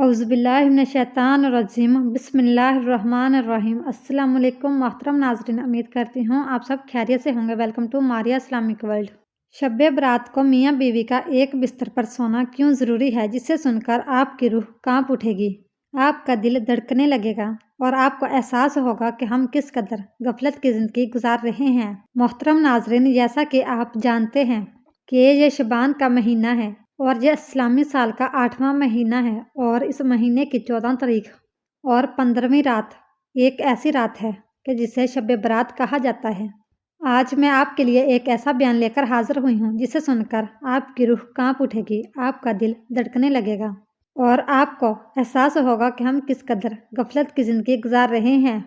اعوذ باللہ من الشیطان الرجیم بسم اللہ الرحمن الرحیم۔ السلام علیکم محترم ناظرین، امید کرتی ہوں آپ سب خیریت سے ہوں گے۔ Welcome to Maria Islamic world. Shab Barat کو میاں بیوی کا ایک بستر پر سونا کیوں ضروری ہے، جسے سن کر آپ کی روح کانپ اٹھے گی، آپ کا دل دھڑکنے لگے گا اور آپ کو احساس ہوگا کہ ہم کس قدر غفلت کی زندگی گزار رہے ہیں۔ محترم ناظرین، جیسا کہ آپ جانتے ہیں کہ یہ شعبان کا مہینہ ہے اور یہ اسلامی سال کا 8واں مہینہ ہے، اور اس مہینے کی 14 تاریخ اور 15ویں رات ایک ایسی رات ہے کہ جسے شب برات کہا جاتا ہے۔ آج میں آپ کے لیے ایک ایسا بیان لے کر حاضر ہوئی ہوں جسے سن کر آپ کی روح کانپ اٹھے گی، آپ کا دل دھڑکنے لگے گا اور آپ کو احساس ہوگا کہ ہم کس قدر غفلت کی زندگی گزار رہے ہیں۔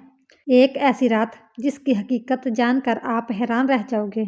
ایک ایسی رات جس کی حقیقت جان کر آپ حیران رہ جاؤ گے۔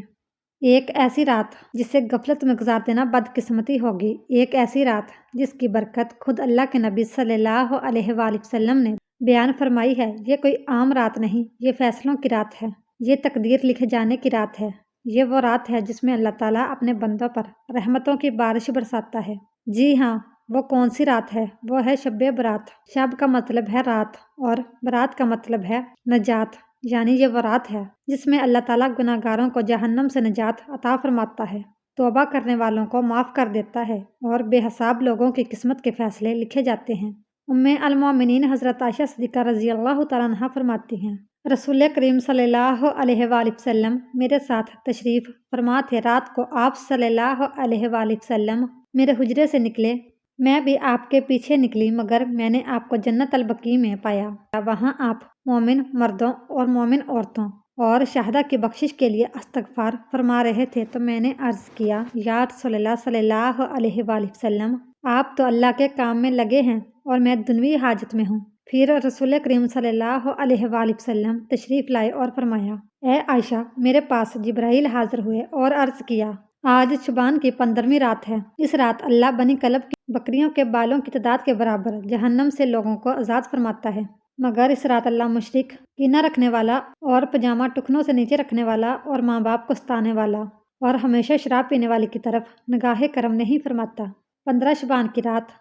ایک ایسی رات جسے غفلت میں گزار دینا بدقسمتی ہوگی۔ ایک ایسی رات جس کی برکت خود اللہ کے نبی صلی اللہ علیہ وآلہ وسلم نے بیان فرمائی ہے۔ یہ کوئی عام رات نہیں، یہ فیصلوں کی رات ہے، یہ تقدیر لکھے جانے کی رات ہے۔ یہ وہ رات ہے جس میں اللہ تعالیٰ اپنے بندوں پر رحمتوں کی بارش برساتا ہے۔ جی ہاں، وہ کون سی رات ہے؟ وہ ہے شب برات۔ شب کا مطلب ہے رات اور برات کا مطلب ہے نجات، یعنی یہ وہ رات ہے جس میں اللہ تعالیٰ گناہ گاروں کو جہنم سے نجات عطا فرماتا ہے، توبہ کرنے والوں کو معاف کر دیتا ہے اور بے حساب لوگوں کی قسمت کے فیصلے لکھے جاتے ہیں۔ ام المومنین حضرت عائشہ صدیقہ رضی اللہ تعالیٰ عنہا فرماتی ہیں، رسول کریم صلی اللہ علیہ وآلہ وسلم میرے ساتھ تشریف فرما تھے۔ رات کو آپ صلی اللہ علیہ وآلہ وسلم میرے حجرے سے نکلے، میں بھی آپ کے پیچھے نکلی، مگر میں نے آپ کو جنت البقیع میں پایا۔ وہاں آپ مومن مردوں اور مومن عورتوں اور شہداء کی بخشش کے لیے استغفار فرما رہے تھے، تو میں نے عرض کیا، یا رسول اللہ صلی اللہ علیہ وآلہ وسلم، آپ تو اللہ کے کام میں لگے ہیں اور میں دنیوی حاجت میں ہوں۔ پھر رسول کریم صلی اللہ علیہ وآلہ وسلم تشریف لائے اور فرمایا، اے عائشہ، میرے پاس جبرائیل حاضر ہوئے اور عرض کیا، آج شعبان کی 15ویں رات ہے۔ اس رات اللہ بنی کلب کی بکریوں کے بالوں کی تعداد کے برابر جہنم سے لوگوں کو آزاد فرماتا ہے، مگر اس رات اللہ مشرک، کینہ رکھنے والا اور پجامہ ٹکنوں سے نیچے رکھنے والا اور ماں باپ کو ستانے والا اور ہمیشہ شراب پینے والے کی طرف نگاہ کرم نہیں فرماتا۔ 15 شعبان کی رات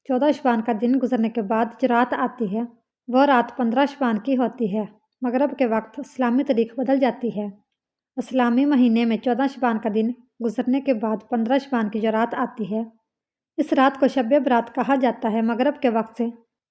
14 شعبان کا دن گزرنے کے بعد جو رات آتی ہے، وہ رات 15 شعبان کی ہوتی ہے۔ مغرب کے وقت اسلامی تاریخ بدل جاتی ہے۔ اسلامی مہینے میں 14 شعبان کا دن گزرنے کے بعد 15 شعبان کی جو رات آتی ہے، اس رات کو شب برات کہا جاتا ہے۔ مغرب کے وقت سے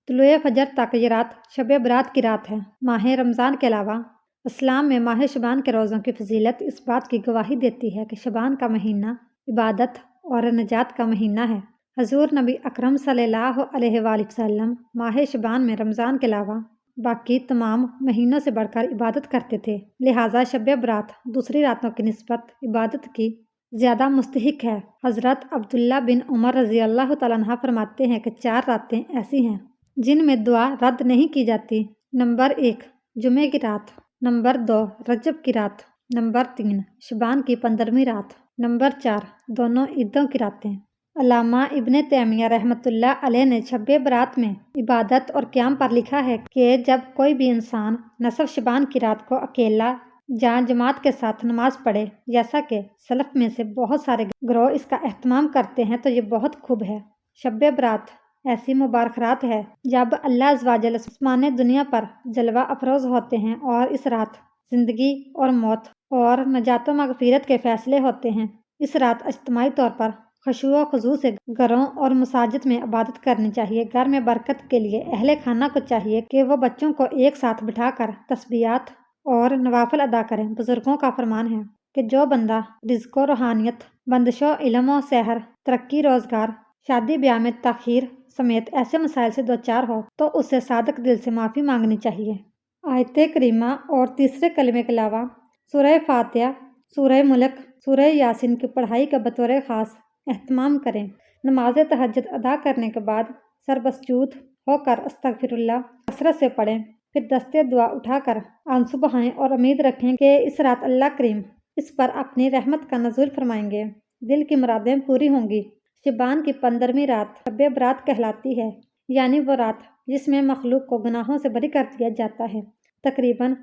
طلوع فجر تک یہ رات شب برات کی رات ہے۔ ماہ رمضان کے علاوہ اسلام میں ماہ شعبان کے روزوں کی فضیلت اس بات کی گواہی دیتی ہے کہ شعبان کا مہینہ عبادت اور نجات کا مہینہ ہے۔ حضور نبی اکرم صلی اللہ علیہ وآلہ وسلم ماہ شعبان میں رمضان کے علاوہ باقی تمام مہینوں سے بڑھ کر عبادت کرتے تھے، لہٰذا شب برات دوسری راتوں کی نسبت عبادت کی زیادہ مستحق ہے۔ حضرت عبداللہ بن عمر رضی اللہ تعالیٰ عنہ فرماتے ہیں کہ 4 راتیں ایسی ہیں جن میں دعا رد نہیں کی جاتی۔ نمبر 1 جمعے کی رات، نمبر 2 رجب کی رات، نمبر 3 شعبان کی 15ویں رات، نمبر 4 دونوں عیدوں کی راتیں۔ علامہ ابن تیمیہ رحمۃ اللہ علیہ نے شب برات میں عبادت اور قیام پر لکھا ہے کہ جب کوئی بھی انسان نصف شعبان کی رات کو اکیلا یا جماعت کے ساتھ نماز پڑھے، جیسا کہ سلف میں سے بہت سارے گروہ اس کا اہتمام کرتے ہیں، تو یہ بہت خوب ہے۔ شب برات ایسی مبارک رات ہے جب اللہ عز و جل آسمان دنیا پر جلوہ افروز ہوتے ہیں، اور اس رات زندگی اور موت اور نجات و مغفرت کے فیصلے ہوتے ہیں۔ اس رات اجتماعی طور پر خشوع و خضوع سے گھروں اور مساجد میں عبادت کرنی چاہیے۔ گھر میں برکت کے لیے اہل خانہ کو چاہیے کہ وہ بچوں کو ایک ساتھ بٹھا کر تسبیحات اور نوافل ادا کریں۔ بزرگوں کا فرمان ہے کہ جو بندہ رزق و روحانیت، بندش و علم و سحر، ترقی روزگار، شادی بیاہ میں تاخیر سمیت ایسے مسائل سے دوچار ہو تو اسے صادق دل سے معافی مانگنی چاہیے۔ آیت کریمہ اور تیسرے کلمے کے علاوہ سورہ فاتحہ، سورہ ملک، سورہ یاسین کی پڑھائی کا بطور خاص اہتمام کریں۔ نماز تہجد ادا کرنے کے بعد سربسجود ہو کر استغفر اللہ کثرت سے پڑھیں، پھر دستے دعا اٹھا کر آنسو بہائیں اور امید رکھیں کہ اس رات اللہ کریم اس پر اپنی رحمت کا نزول فرمائیں گے، دل کی مرادیں پوری ہوں گی۔ شعبان کی 15ویں رات شب برات کہلاتی ہے، یعنی وہ رات جس میں مخلوق کو گناہوں سے بری کر دیا جاتا ہے۔ تقریباً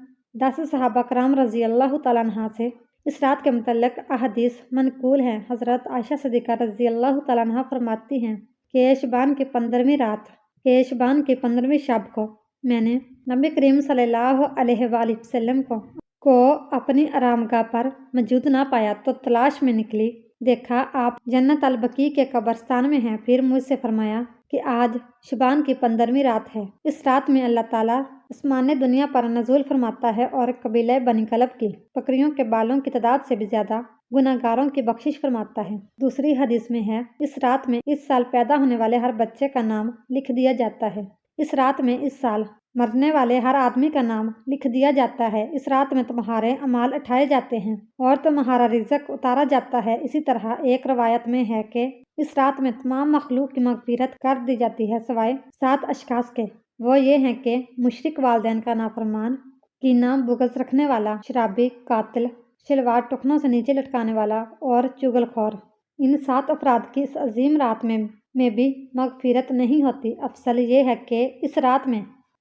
10 صحابہ کرام رضی اللہ تعالیٰ عنہ سے اس رات کے متعلق احادیث منقول ہیں۔ حضرت عائشہ صدیقہ رضی اللہ تعالیٰ عنہ فرماتی ہیں کہ شعبان کی 15ویں رات کہ शबान की 15वीं शब को मैंने नबी करीम सल्लल्लाहु अलैहि वसल्लम को अपनी आरामगाह पर मौजूद ना पाया तो तलाश में निकली। देखा आप जन्नत अल बकी के कब्रिस्तान में हैं। फिर मुझसे फरमाया कि आज शबान की 15वीं रात है। इस रात में अल्लाह ताला आसमान दुनिया पर नज़ूल फरमाता है और कबीले बनी कलब की बकरियों के बालों की तादाद से भी ज्यादा गुनाहगारों की बख्शिश फरमाता है। दूसरी हदीस में है, इस रात में इस साल पैदा होने वाले हर बच्चे का नाम लिख दिया जाता है। इस रात में इस साल मरने वाले हर आदमी का नाम लिख दिया जाता है। इस रात में तुम्हारे अमाल उठाए जाते हैं और तुम्हारा रिज़्क उतारा जाता है। इसी तरह एक रवायत में है कि इस रात में तमाम मखलूक की मगफिरत कर दी जाती है सिवाय 7 अशखास के। वो ये हैं कि मुशरिक वालिदैन का नाफरमान, कीना बुग़्ज़ रखने वाला, शराबी, कातिल, शलवार टुकनों से नीचे लटकाने वाला और चुगलखोर। इन 7 अफराद की इस अजीम रात में भी मगफिरत नहीं होती। अफसल ये है कि इस रात में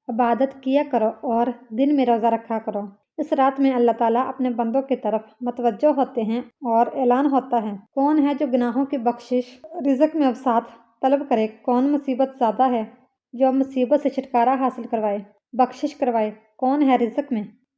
इबादत किया करो और दिन में रोज़ा रखा करो। इस रात में अल्लाह ताला अपने बंदों की तरफ मतवज्जो होते हैं और ऐलान होता है, कौन है जो गुनाहों की बख्शिश, रिज़्क में अवसात तलब करे। कौन मुसीबत ज़्यादा है जो मुसीबत से छुटकारा हासिल करवाए, बख्शिश करवाए। कौन है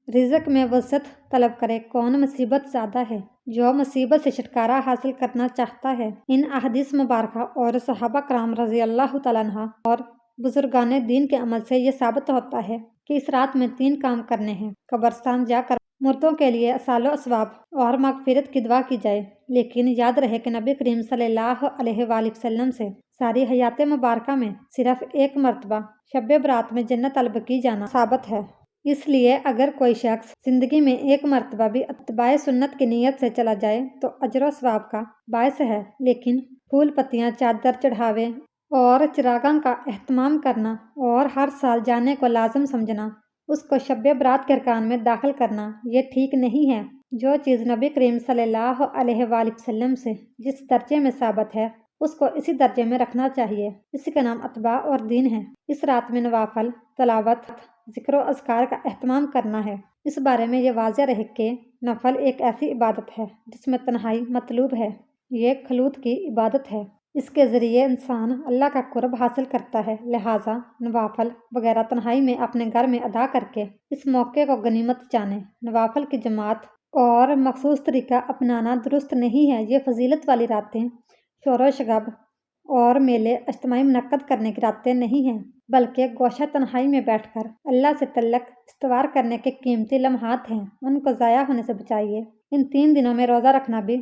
रिज़्क में वसअत तलब करे। कौन मुसीबत ज़्यादा है जो मुसीबत से छुटकारा हासिल करना चाहता है। इन अहदीस मुबारका और सहाबा कराम रज़ी अल्लाह तआला अन्हा और बुजुर्गाने दीन के अमल से ये साबित होता है कि इस रात में 3 काम करने हैं। कब्रिस्तान जाकर मुर्दों के लिए असालो अस्वाब और मगफिरत की दुआ की जाए। लेकिन याद रहे कि नबी करीम सल्लल्लाहु अलैहि वसल्लम से सारी हयात मुबारका में सिर्फ एक मरतबा शब बरात में जन्नत अल बकी जाना साबित है। इसलिए अगर कोई शख्स जिंदगी में एक मरतबा भी इत्तिबाए सुन्नत की नीयत से चला जाए तो अजर स्वाब का बायस है। लेकिन फूल पत्तियाँ, चादर चढ़ावे और चिरागां का एहतमाम करना और हर साल जाने को लाजम समझना, उसको शब बरात के अरकान में दाखिल करना, ये ठीक नहीं है। जो चीज़ नबी करीम सल्लल्लाहु अलैहि वसल्लम से जिस दर्जे में साबित है उसको इसी दर्जे में रखना चाहिए। इसी का नाम अतबा और दीन है। इस रात में नवाफल, तलावत, जिक्र और अज़कार का एहतमाम करना है। इस बारे में ये वाज़ेह रहे कि नफल एक ऐसी इबादत है जिसमें तन्हाई मतलूब है। ये खलूत की इबादत है। इसके ज़रिए इंसान अल्लाह का कुर्ब हासिल करता है। लिहाजा नवाफल वगैरह तन्हाई में अपने घर में अदा करके इस मौके को गनीमत जाने। नवाफल की जमात और मखसूस तरीका अपनाना दुरुस्त नहीं है। ये फजीलत वाली रातें शोर शगब और मेले इज्तिमाई मुनक्कद करने की रातें नहीं हैं, बल्कि गोशा तन्हाई में बैठकर अल्लाह से तल्लक इस्तवार करने के कीमती लम्हात हैं। उनको ज़ाया होने से बचाइए। इन 3 दिनों में रोज़ा रखना भी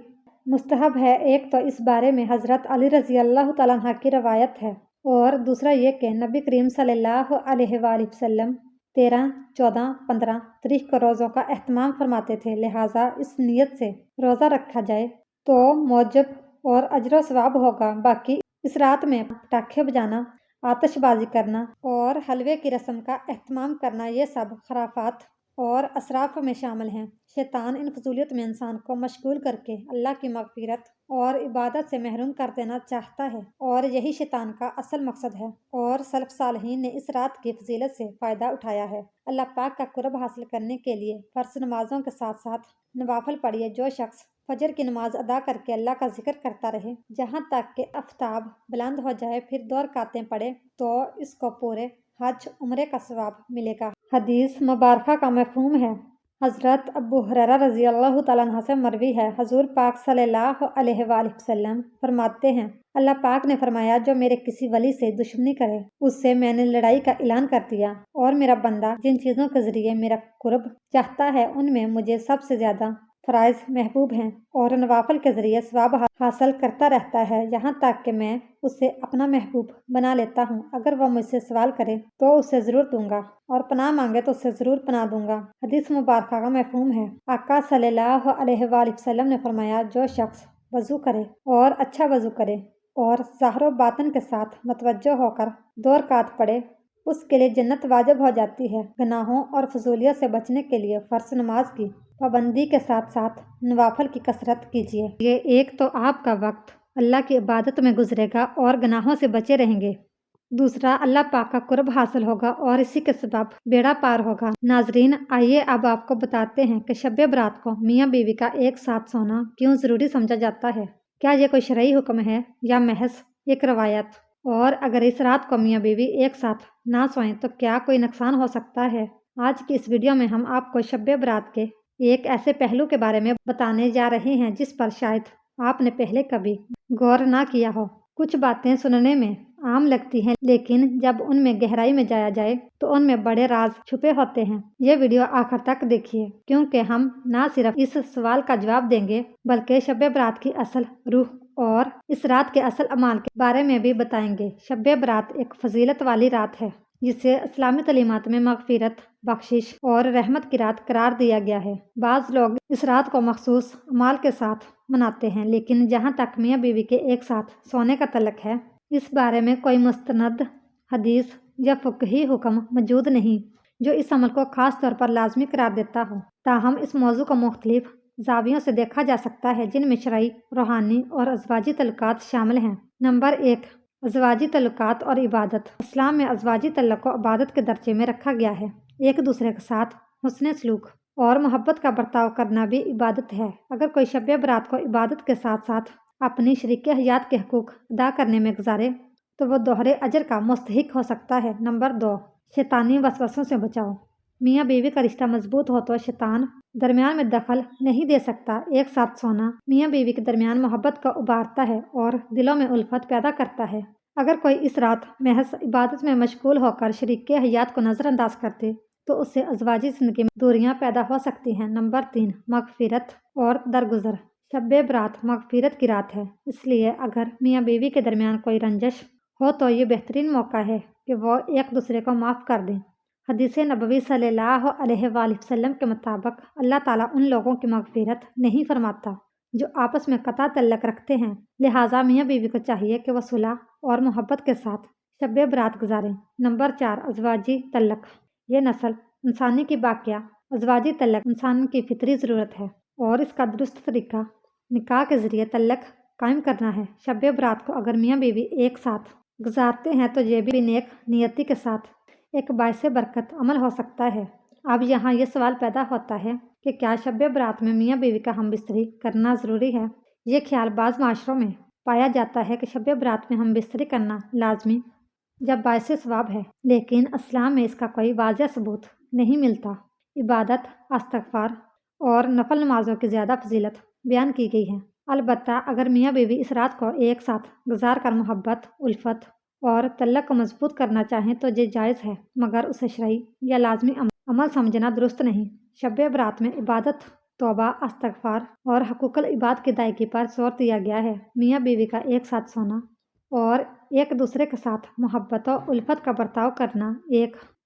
मुस्तहब है। एक तो इस बारे में हज़रत अली रज़ी अल्लाह तआला अन्हा की रवायत है और दूसरा ये कि नबी करीम सल्लल्लाहु अलैहि वसल्लम 13, 14, 15 तारीख को रोज़ों का एहतमाम फरमाते थे। लिहाजा इस नीयत से रोज़ा रखा जाए तो मौजब और अजर सवाब होगा। बाकी इस रात में पटाखे बजाना, आतिशबाजी करना और हलवे की रस्म का एहतमाम करना, ये सब खराफात और असराफ में शामिल हैं। शैतान इन फजूलियत में इंसान को मशगूल करके अल्लाह की मगफिरत और इबादत से महरूम कर देना चाहता है और यही शैतान का असल मकसद है। और सलफ सालहीन ने इस रात की फजीलत से फ़ायदा उठाया है। अल्लाह पाक का कुर्ब हासिल करने के लिए फ़र्ज नमाजों के साथ साथ नवाफल पढ़िए। जो शख्स फजर की नमाज अदा करके अल्लाह का जिक्र करता रहे जहाँ तक कि आफ्ताब बुलंद हो जाए, फिर 2 रकातें पढ़े तो इसको पूरे हज उम्रे का सवाब मिलेगा। हदीस मुबारका का मफ़हूम है। हज़रत अबू हुरैरा रज़ी अल्लाह तआला अन्हु से मरवी है, हुज़ूर पाक सल्लल्लाहु अलैहि वसल्लम फरमाते हैं, अल्लाह पाक ने फरमाया, जो मेरे किसी वली से दुश्मनी करे उससे मैंने लड़ाई का ऐलान कर दिया। और मेरा बंदा जिन चीज़ों के ज़रिए मेरा कुर्ब चाहता है उनमें मुझे सबसे ज़्यादा फ़राइज़ महबूब हैं और नवाफल के ज़रिए सवाब हासिल करता रहता है, यहाँ तक कि मैं उसे अपना महबूब बना लेता हूँ। अगर वह मुझसे सवाल करे तो उसे ज़रूर दूंगा और पनाह मांगे तो उसे ज़रूर पनाह दूंगा। हदीस मुबारका का मफ़हूम है, आका सल्लल्लाहु अलैहि वसल्लम ने फरमाया, जो शख्स वज़ू करे और अच्छा वज़ू करे और ज़ाहिर बातन के साथ मतवज्जो होकर 2 रकात पढ़े, उसके लिए जन्नत वाजिब हो जाती है। गुनाहों और फजूलियत से बचने के लिए फ़र्ज नमाज की पाबंदी के साथ साथ नवाफल की कसरत कीजिए। ये एक तो आपका वक्त अल्लाह की इबादत में गुजरेगा और गुनाहों से बचे रहेंगे। दूसरा, अल्लाह पाक का कुर्ब हासिल होगा और इसी के सबब बेड़ा पार होगा। नाजरीन, आइए अब आपको बताते हैं कि शब बरात को मियाँ बीवी का एक साथ सोना क्यों ज़रूरी समझा जाता है। क्या ये कोई शरई हुक्म है या महज एक रवायत? और अगर इस रात को मियाँ बीवी एक साथ ना सोएं तो क्या कोई नुकसान हो सकता है? आज की इस वीडियो में हम आपको शब-ए बारात के एक ऐसे पहलू के बारे में बताने जा रहे हैं जिस पर शायद आपने पहले कभी गौर ना किया हो। कुछ बातें सुनने में आम लगती हैं, लेकिन जब उनमें गहराई में जाया जाए तो उनमें बड़े राज छुपे होते हैं। ये वीडियो आखिर तक देखिए, क्योंकि हम ना सिर्फ इस सवाल का जवाब देंगे बल्कि शब-ए बारात की असल रूह और इस रात के असल अमाल के बारे में भी बताएंगे। शब-ए बारात एक फजीलत वाली रात है जिसे इस्लामी तलीमात में मगफिरत, बख्शिश और रहमत की रात करार दिया गया है। बाज़ लोग इस रात को मखसूस अमाल के साथ मनाते हैं, लेकिन जहाँ तक मियाँ बीवी के एक साथ सोने का तल्लक है, इस बारे में कोई मुस्तनद हदीस या फ़िक़ही हुक्म मौजूद नहीं जो इस अमल को ख़ास तौर पर लाजमी करार देता हो। ताहम इस मौजू को मुख्तलिफ ज़ावियों से देखा जा सकता है, जिनमें शरई, रूहानी और अज़वाजी तल्लुकात शामिल हैं। नंबर 1, अज़वाजी तल्लुकात और इबादत। इस्लाम में अज़वाजी तल्लुक को इबादत के दर्जे में रखा गया है। एक दूसरे के साथ हुस्न सलूक और मोहब्बत का बर्ताव करना भी इबादत है। अगर कोई शब-ए बारात को इबादत के साथ साथ अपनी शरीके हयात के हकूक़ अदा करने में गुजारे तो वो दोहरे अजर का मुस्तहिक हो सकता है। नंबर 2, शैतानी वसवसों से बचाओ। मियाँ बीवी का रिश्ता मजबूत हो तो शैतान दरमियान में दखल नहीं दे सकता। एक साथ सोना मियाँ बीवी के दरमियान मोहब्बत को उभारता है और दिलों में उल्फत पैदा करता है। अगर कोई इस रात महज इबादत में मशगूल होकर शरीके हयात को नज़रअंदाज कर दे तो उससे अज़वाजी ज़िंदगी में दूरियां पैदा हो सकती हैं। नंबर 3, मगफिरत और दरगुजर। शब-ए बारात मगफिरत की रात है, इसलिए अगर मियाँ बीवी के दरमियान कोई रंजिश हो तो ये बेहतरीन मौका है कि वो एक दूसरे को माफ़ कर दें। हदीस नबवी सल्लल्लाहु अलैहि वसल्लम के मुताबिक अल्लाह ताला उन लोगों की मगफिरत नहीं फरमाता जो आपस में कता तल्लक रखते हैं। लिहाजा मियाँ बीवी को चाहिए कि वह सुलह और मोहब्बत के साथ शब-ए बारात गुजारें। नंबर 4, अज़वाजी तल्लक। ये नस्ल इंसानी की बाकिया अज़वाजी तल्लक इंसान की फितरी ज़रूरत है और इसका दुरुस्त तरीका निकाह के ज़रिए तल्लक कायम करना है। शब-ए बारात को अगर मियाँ बीवी एक साथ गुजारते हैं तो ये भी नेक नियति के साथ एक बाइसे बरकत अमल हो सकता है। अब यहाँ ये सवाल पैदा होता है कि क्या शब-ए बारात में मियाँ बीवी का हमबिस्तरी करना ज़रूरी है? ये ख्याल बाज़ माशरों में पाया जाता है कि शब-ए बारात में हमबिस्तरी करना लाजमी जब बाइसे सवाब है, लेकिन इस्लाम में इसका कोई वाज़ेह सबूत नहीं मिलता। इबादत, इस्तिग़फ़ार और नफल नमाज़ों की ज़्यादा फजीलत बयान की गई है। अलबत्ता अगर मियाँ बीवी इस रात को एक साथ गुजार कर मोहब्बत, उल्फत और तल्लक को मजबूत करना चाहें तो ये जायज़ है, मगर उसे शरई या लाजमी अमल समझना दुरुस्त नहीं। शब-ए बारात में इबादत, तौबा, इस्तिग़फ़ार और हक़ूक़ुल इबाद की अदायगी पर जोर दिया गया है। मियाँ बीवी का एक साथ सोना और एक दूसरे के साथ मोहब्बत और उल्फत का बर्ताव करना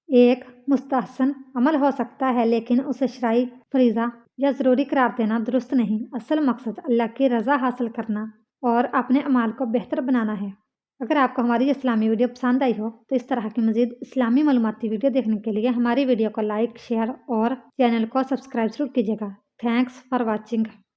एक मुस्तहसन अमल हो सकता है, लेकिन उसे शरई फरीज़ा या ज़रूरी करार देना दुरुस्त नहीं। असल मकसद अल्लाह की रज़ा हासिल करना और अपने अमाल को बेहतर बनाना है। अगर आपको हमारी इस्लामी वीडियो पसंद आई हो तो इस तरह की मज़ीद इस्लामी मालूमाती वीडियो देखने के लिए हमारी वीडियो को लाइक, शेयर और चैनल को सब्सक्राइब ज़रूर कीजिएगा। Thanks for watching.